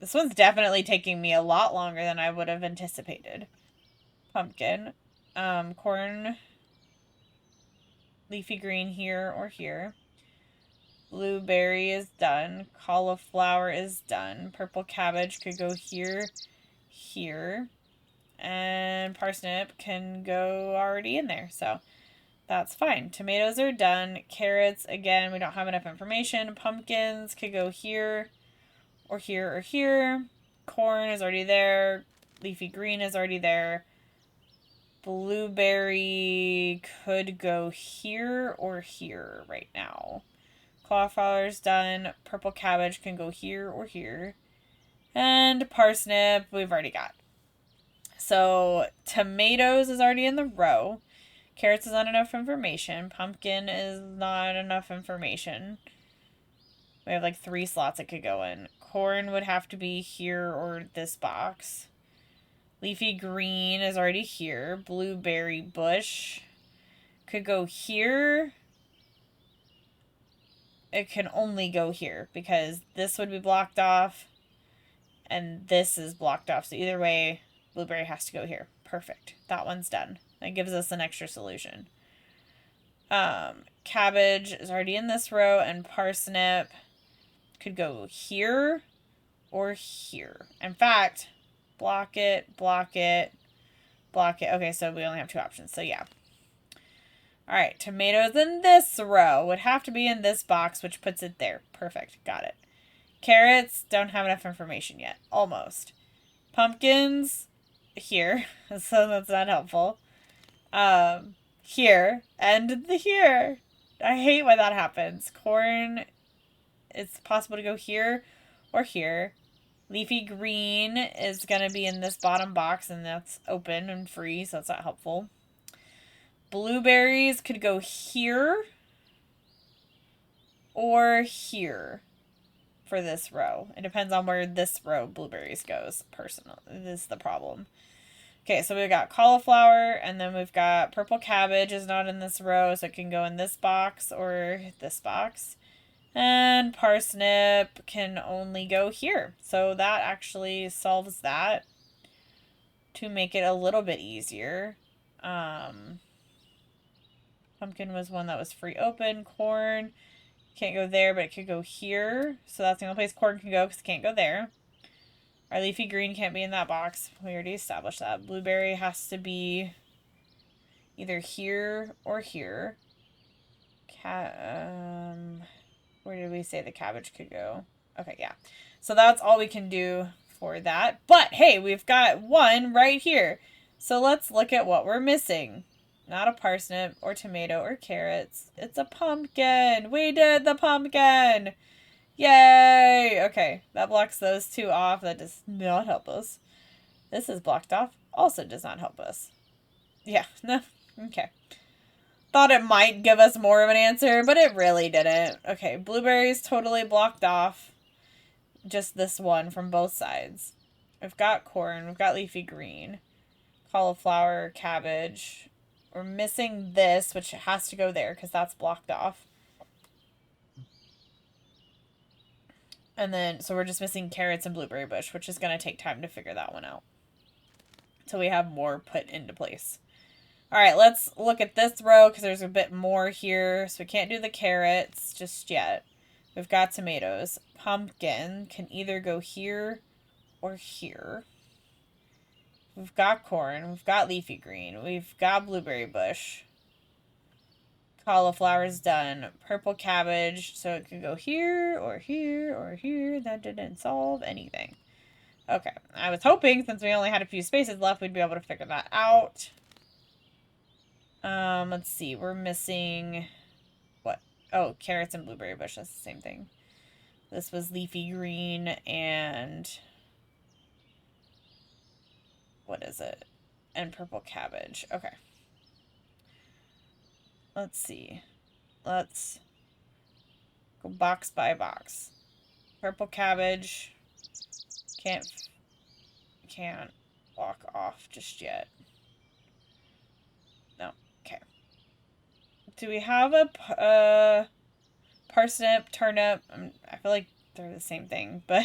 This one's definitely taking me a lot longer than I would have anticipated. Pumpkin. Corn. Leafy green here or here. Blueberry is done. Cauliflower is done. Purple cabbage could go here, here. And parsnip can go already in there. So that's fine. Tomatoes are done. Carrots, again, we don't have enough information. Pumpkins could go here or here or here. Corn is already there. Leafy green is already there. Blueberry could go here or here right now. Cauliflower's done. Purple cabbage can go here or here. And parsnip we've already got. So tomatoes is already in the row. Carrots is not enough information. Pumpkin is not enough information. We have like 3 slots it could go in. Corn would have to be here or this box. Leafy green is already here. Blueberry bush could go here. It can only go here because this would be blocked off and this is blocked off. So either way, blueberry has to go here. Perfect. That one's done. That gives us an extra solution. Cabbage is already in this row and parsnip could go here or here. In fact, block it, block it, block it. Okay, so we only have 2 options. So yeah. All right, tomatoes in this row would have to be in this box, which puts it there. Perfect. Got it. Carrots, don't have enough information yet. Almost. Pumpkins, here. So that's not helpful. Here. And here. I hate when that happens. Corn, it's possible to go here or here. Leafy green is going to be in this bottom box, and that's open and free, so that's not helpful. Blueberries could go here or here for this row. It depends on where this row blueberries goes, personally. This is the problem. Okay, so we've got cauliflower, and then we've got purple cabbage is not in this row, so it can go in this box or this box. And parsnip can only go here. So that actually solves that to make it a little bit easier. Pumpkin was one that was free open. Corn can't go there, but it could go here. So that's the only place corn can go because it can't go there. Our leafy green can't be in that box. We already established that. Blueberry has to be either here or here. Where did we say the cabbage could go? Okay, yeah. So that's all we can do for that. But hey, we've got one right here. So let's look at what we're missing. Not a parsnip or tomato or carrots. It's a pumpkin. We did the pumpkin. Yay. Okay, that blocks those two off. That does not help us. This is blocked off. Also does not help us. Yeah, no. Okay. Thought it might give us more of an answer, but it really didn't. Okay, blueberries totally blocked off. Just this one from both sides. We've got corn. We've got leafy green. Cauliflower, cabbage. We're missing this, which has to go there because that's blocked off. And then, so we're just missing carrots and blueberry bush, which is going to take time to figure that one out. Until we have more put into place. Alright, let's look at this row because there's a bit more here. So we can't do the carrots just yet. We've got tomatoes. Pumpkin can either go here or here. We've got corn. We've got leafy green. We've got blueberry bush. Cauliflower's done. Purple cabbage. So it could go here or here or here. That didn't solve anything. Okay. I was hoping since we only had a few spaces left, we'd be able to figure that out. Let's see. We're missing... what? Oh, carrots and blueberry bush. That's the same thing. This was leafy green and... what is it? And purple cabbage. Okay. Let's see. Let's go box by box. Purple cabbage. Can't walk off just yet. No. Okay. Do we have a parsnip, turnip? I feel like they're the same thing, but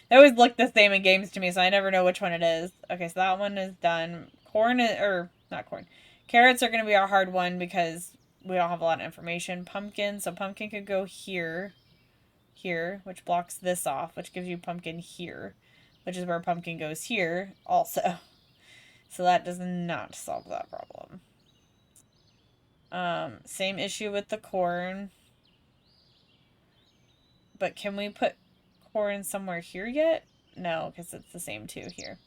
they always look the same in games to me, so I never know which one it is. Okay, so that one is done. Corn is, or not corn. Carrots are going to be our hard one because we don't have a lot of information. Pumpkin, so pumpkin could go here, which blocks this off, which gives you pumpkin here, which is where pumpkin goes here also. So that does not solve that problem. Same issue with the corn. But can we put corn somewhere here yet? No, because it's the same two here.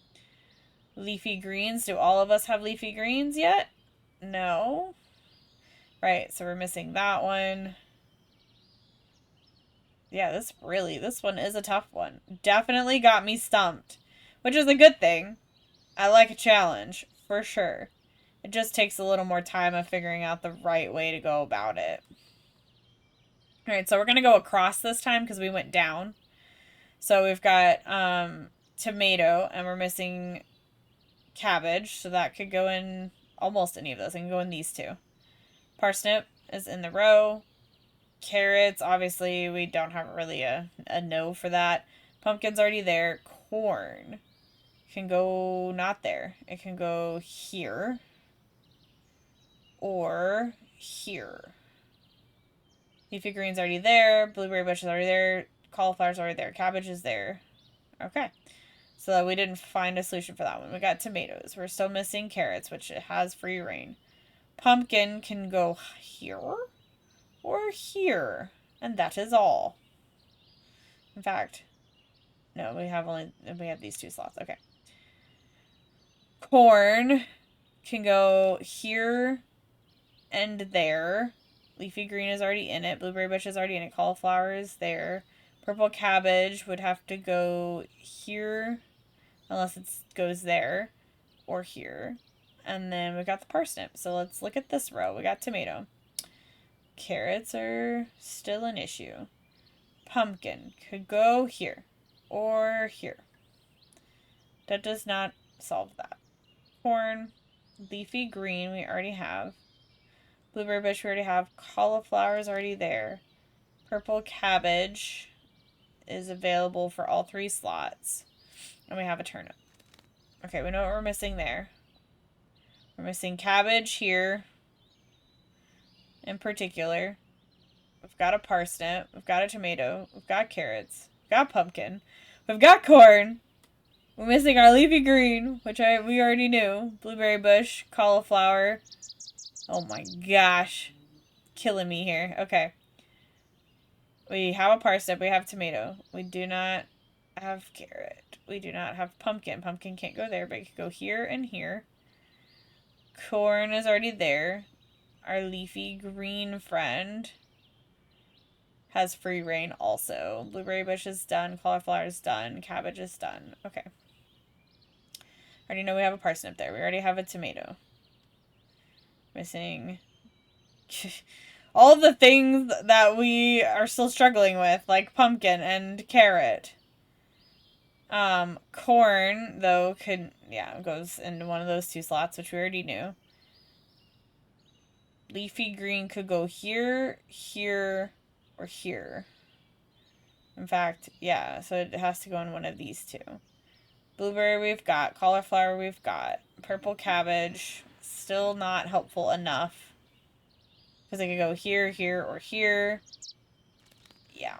Leafy greens. Do all of us have leafy greens yet? No. Right, so we're missing that one. Yeah, this one is a tough one. Definitely got me stumped, which is a good thing. I like a challenge, for sure. It just takes a little more time of figuring out the right way to go about it. Alright, so we're going to go across this time because we went down. So we've got tomato, and we're missing cabbage, so that could go in almost any of those. It can go in these two. Parsnip is in the row. Carrots, obviously, we don't have really a no for that. Pumpkin's already there. Corn can go not there. It can go here or here. Leafy green's already there. Blueberry bush is already there. Cauliflower's already there. Cabbage is there. Okay. So we didn't find a solution for that one. We got tomatoes. We're still missing carrots, which it has free reign. Pumpkin can go here or here. And that is all. In fact, no, we have these two slots. Okay. Corn can go here and there. Leafy green is already in it. Blueberry bush is already in it. Cauliflower is there. Purple cabbage would have to go here unless it goes there or here. And then we got the parsnip. So let's look at this row. We got tomato. Carrots are still an issue. Pumpkin could go here or here. That does not solve that. Corn, leafy green we already have. Blueberry bush we already have. Cauliflower is already there. Purple cabbage is available for all three slots. And we have a turnip. Okay, we know what we're missing there. We're missing cabbage here. In particular. We've got a parsnip. We've got a tomato. We've got carrots. We've got pumpkin. We've got corn. We're missing our leafy green, which we already knew. Blueberry bush, cauliflower. Oh my gosh. Killing me here. Okay. We have a parsnip. We have tomato. We do not have carrot. We do not have pumpkin. Pumpkin can't go there, but it can go here and here. Corn is already there. Our leafy green friend has free reign also. Blueberry bush is done. Cauliflower is done. Cabbage is done. Okay. I already know we have a parsnip there. We already have a tomato. Missing all the things that we are still struggling with, like pumpkin and carrot. Corn, though, goes into one of those two slots, which we already knew. Leafy green could go here, here, or here. In fact, yeah, so it has to go in one of these two. Blueberry we've got. Cauliflower we've got. Purple cabbage, still not helpful enough. Because it could go here, here, or here. Yeah.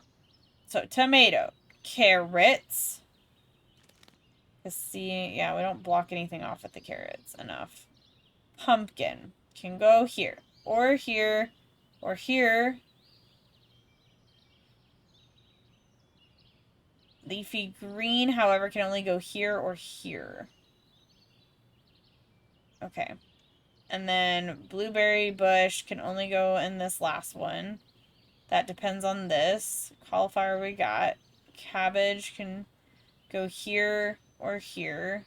So, tomato. Carrots. See, yeah, we don't block anything off with the carrots enough. Pumpkin. Can go here. Or here. Or here. Leafy green, however, can only go here or here. Okay. And then blueberry bush can only go in this last one. That depends on this. Cauliflower we got. Cabbage can go here or here.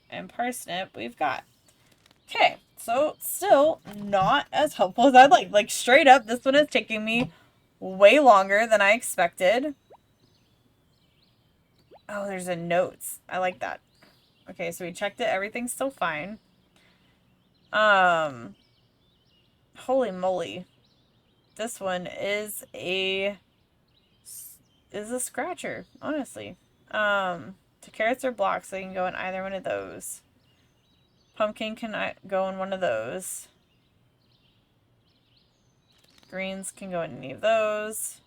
And parsnip we've got. Okay, so still not as helpful as I'd like. Like, straight up, this one is taking me way longer than I expected. Oh, there's a notes. I like that. Okay, so we checked it. Everything's still fine. Holy moly. This one is a scratcher, honestly. So carrots are blocked, so you can go in either one of those. Pumpkin can go in one of those. Greens can go in any of those.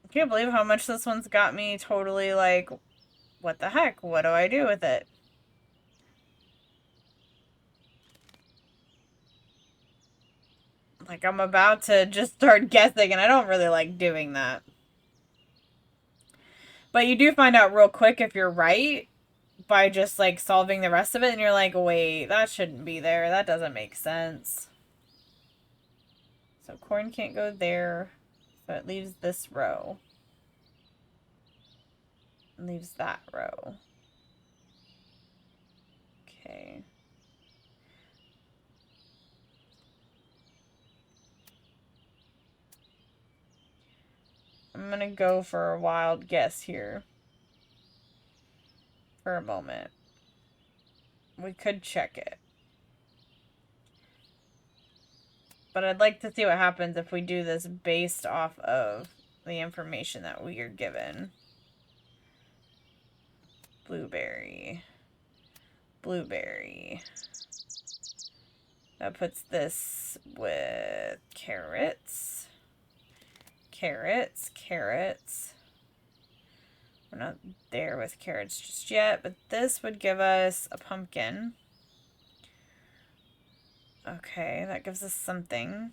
I can't believe how much this one's got me totally like, what the heck? What do I do with it? Like, I'm about to just start guessing, and I don't really like doing that. But you do find out real quick if you're right by just, like, solving the rest of it, and you're like, wait, that shouldn't be there. That doesn't make sense. So corn can't go there, so it leaves this row. And leaves that row. Okay. I'm gonna go for a wild guess here. For a moment. We could check it. But I'd like to see what happens if we do this based off of the information that we are given. Blueberry. Blueberry. That puts this with carrots. Carrots. Carrots. We're not there with carrots just yet, but this would give us a pumpkin. Okay, that gives us something.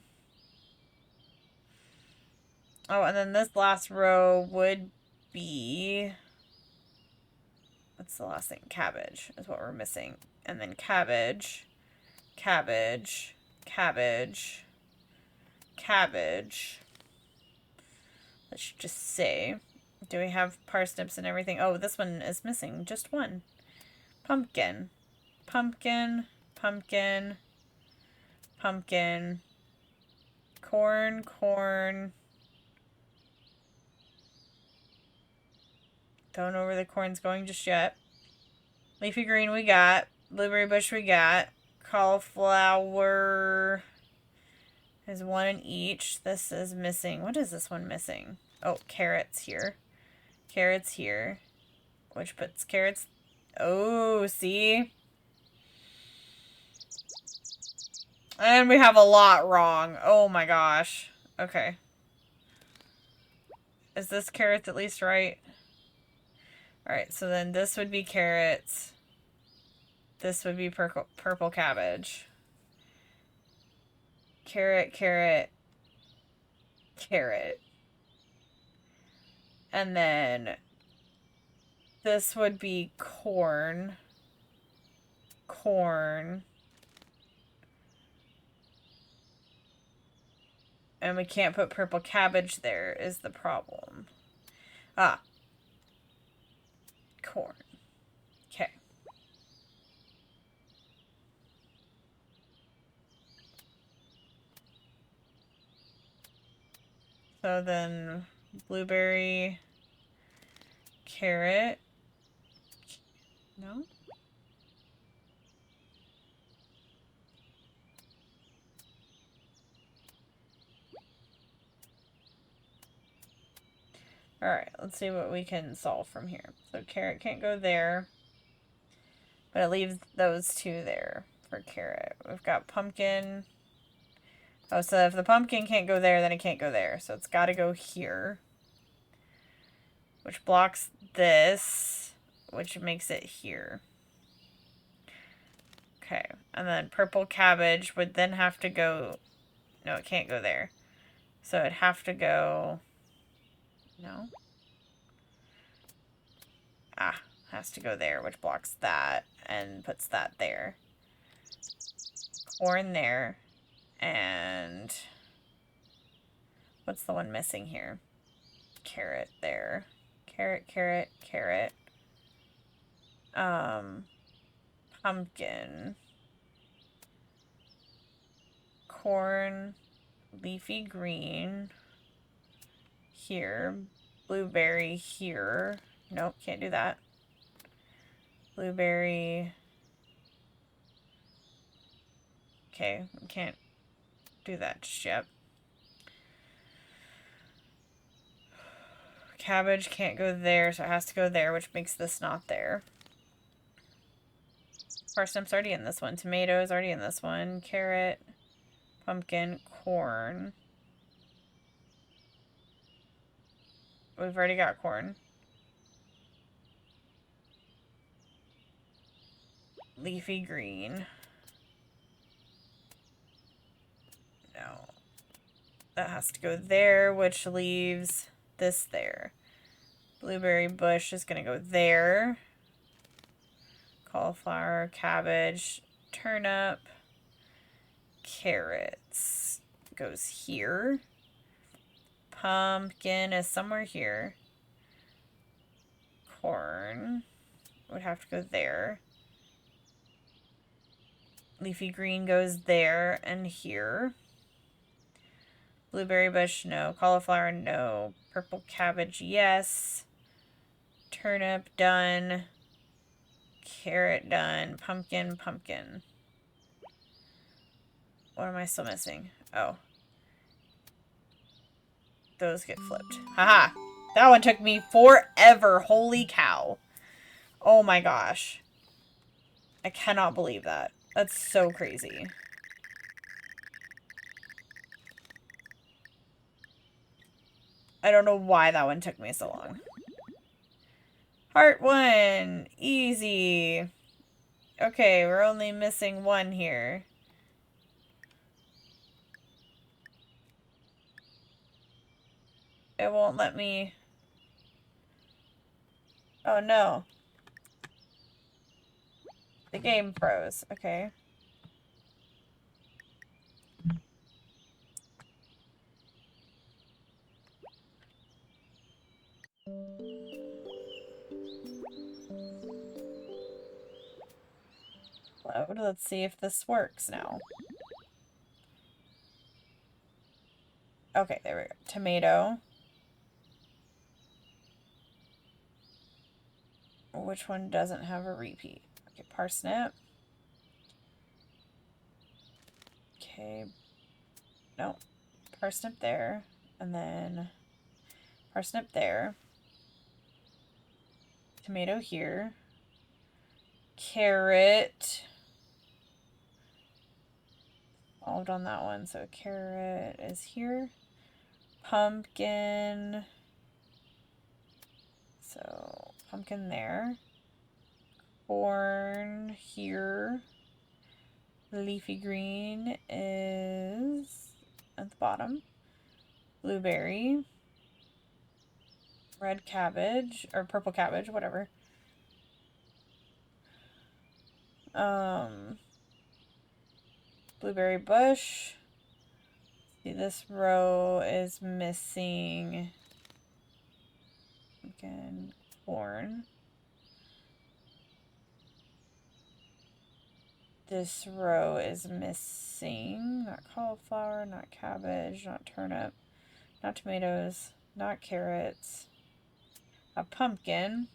Oh, and then this last row would be... What's the last thing? Cabbage is what we're missing. And then cabbage, cabbage, cabbage, cabbage. Let's just say, do we have parsnips and everything? Oh, this one is missing. Just one. Pumpkin. Pumpkin, pumpkin, pumpkin, corn, corn. Don't know where the corn's going just yet. Leafy green we got. Blueberry bush we got. Cauliflower is one in each. This is missing. What is this one missing? Oh, carrots here. Carrots here. Which puts carrots... Oh, see? And we have a lot wrong. Oh my gosh. Okay. Is this carrots at least right? Alright, so then this would be carrots. This would be purple cabbage. Carrot, carrot, carrot. And then this would be corn. Corn. And we can't put purple cabbage there is the problem. Ah. Corn. Okay. So then blueberry, carrot. No? Alright, let's see what we can solve from here. So carrot can't go there. But it leaves those two there for carrot. We've got pumpkin. Oh, so if the pumpkin can't go there, then it can't go there. So it's got to go here. Which blocks this, which makes it here. Okay, and then purple cabbage would then have to go... No, it can't go there. So it'd have to go... No? Ah, has to go there, which blocks that and puts that there. Corn there. And... What's the one missing here? Carrot there. Carrot, carrot, carrot. Pumpkin. Corn. Leafy green. Here. Blueberry here. Nope, can't do that. Blueberry. Okay, can't do that just yet. Cabbage can't go there, so it has to go there, which makes this not there. Parsnip's already in this one. Tomato's already in this one. Carrot, pumpkin, corn. We've already got corn. Leafy green. No. That has to go there, which leaves this there. Blueberry bush is going to go there. Cauliflower, cabbage, turnip, carrots goes here. Pumpkin is somewhere here. Corn would have to go there. Leafy green goes there and here. Blueberry bush, no. Cauliflower, no. Purple cabbage, yes. Turnip, done. Carrot, done. Pumpkin, pumpkin. What am I still missing? Oh. Those get flipped. Haha! That one took me forever. Holy cow. Oh my gosh. I cannot believe that. That's so crazy. I don't know why that one took me so long. Part 1. Easy. Okay, we're only missing one here. It won't let me... Oh no. The game froze. Okay. Load. Let's see if this works now. Okay, there we go. Tomato. Which one doesn't have a repeat? Okay, parsnip. Okay. No. Parsnip there. And then parsnip there. Tomato here. Carrot. Solved on that one. So carrot is here. Pumpkin. So pumpkin there. Corn here. Leafy green is at the bottom. blueberry, red cabbage, or purple cabbage, whatever. Blueberry bush. See, this row is missing, again, corn. This row is missing, not cauliflower, not cabbage, not turnip, not tomatoes, not carrots, a pumpkin,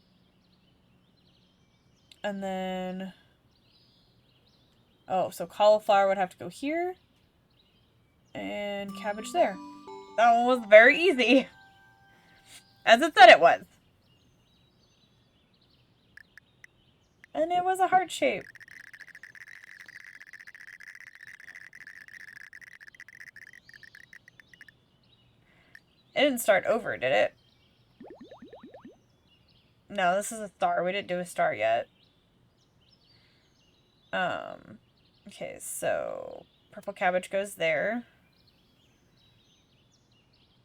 and then, oh, so cauliflower would have to go here, and cabbage there. That one was very easy, as it said it was. And it was a heart shape. It didn't start over, did it? No, this is a star. We didn't do a star yet. Okay, so purple cabbage goes there.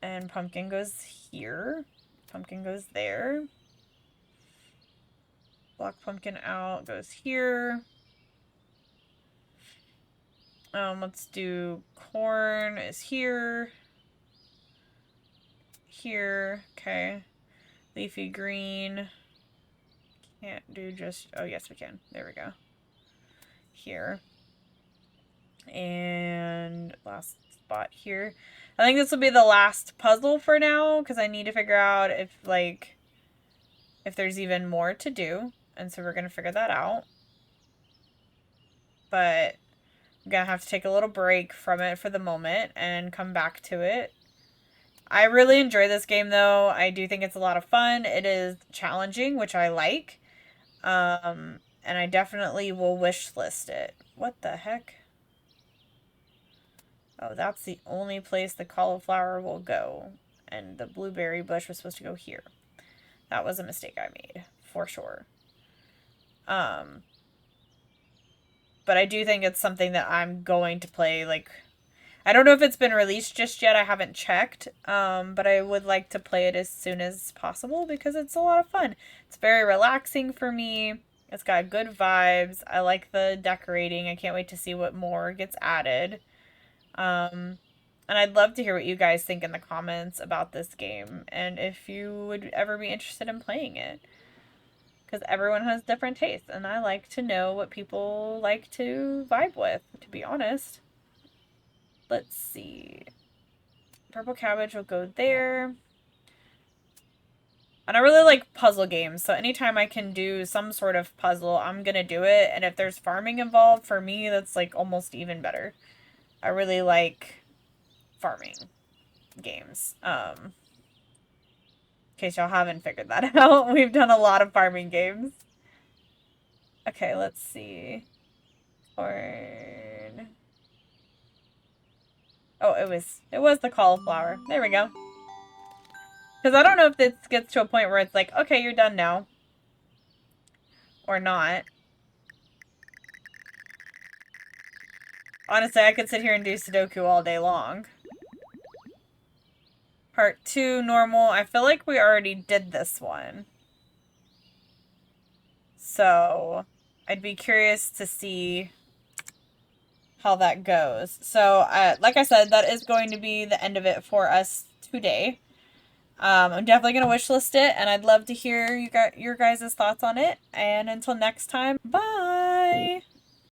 And pumpkin goes here. Pumpkin goes there. Block pumpkin out, goes here. Let's do corn is here. Here, okay. Leafy green. Can't do just, oh yes we can. There we go. Here. And last spot here. I think this will be the last puzzle for now, because I need to figure out if, like, if there's even more to do. And so we're going to figure that out. But I'm going to have to take a little break from it for the moment and come back to it. I really enjoy this game, though. I do think it's a lot of fun. It is challenging, which I like. And I definitely will wish list it. What the heck? Oh, that's the only place the cauliflower will go. And the blueberry bush was supposed to go here. That was a mistake I made, for sure. But I do think it's something that I'm going to play, like, I don't know if it's been released just yet. I haven't checked. But I would like to play it as soon as possible because it's a lot of fun. It's very relaxing for me. It's got good vibes. I like the decorating. I can't wait to see what more gets added. And I'd love to hear what you guys think in the comments about this game and if you would ever be interested in playing it. Because everyone has different tastes, and I like to know what people like to vibe with, to be honest. Let's see. Purple cabbage will go there. And I really like puzzle games, so anytime I can do some sort of puzzle, I'm gonna do it. And if there's farming involved, for me, that's like almost even better. I really like farming games. In case y'all haven't figured that out, we've done a lot of farming games. Okay, let's see. Corn. Oh, it was the cauliflower. There we go. Because I don't know if this gets to a point where it's like, okay, you're done now. Or not. Honestly, I could sit here and do Sudoku all day long. Part 2, normal. I feel like we already did this one. So, I'd be curious to see how that goes. So, like I said, that is going to be the end of it for us today. I'm definitely going to wishlist it, and I'd love to hear your guys' thoughts on it. And until next time, bye!